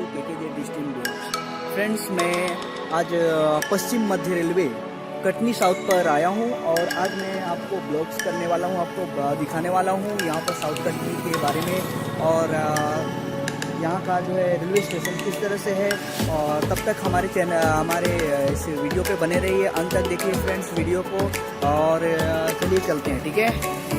के district block. Friends, मैं आज पश्चिम मध्य रेलवे कटनी साउथ पर आया हूं और आज मैं आपको ब्लॉग्स करने वाला हूं, आपको दिखाने वाला हूं यहाँ पर साउथ कटनी के बारे में और यहाँ का जो है रेलवे स्टेशन किस तरह से है। और तब तक हमारे इस वीडियो पे बने रहिए, अंत तक देखिए फ्रेंड्स वीडियो को। और चलिए चलते हैं, ठीक है।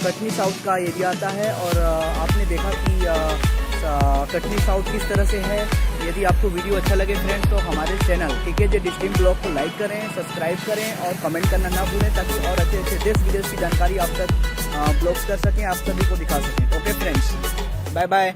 कटनी साउथ का एरिया आता है और आपने देखा कि कटनी साउथ किस तरह से है। यदि आपको वीडियो अच्छा लगे फ्रेंड्स तो हमारे चैनल के डिस्ट्रिक्ट ब्लॉग को लाइक करें, सब्सक्राइब करें और कमेंट करना ना भूलें, ताकि और अच्छे अच्छे देश विदेश की जानकारी आप तक ब्लॉग्स कर सकें, आप सभी को दिखा सकें। Okay friends, bye bye.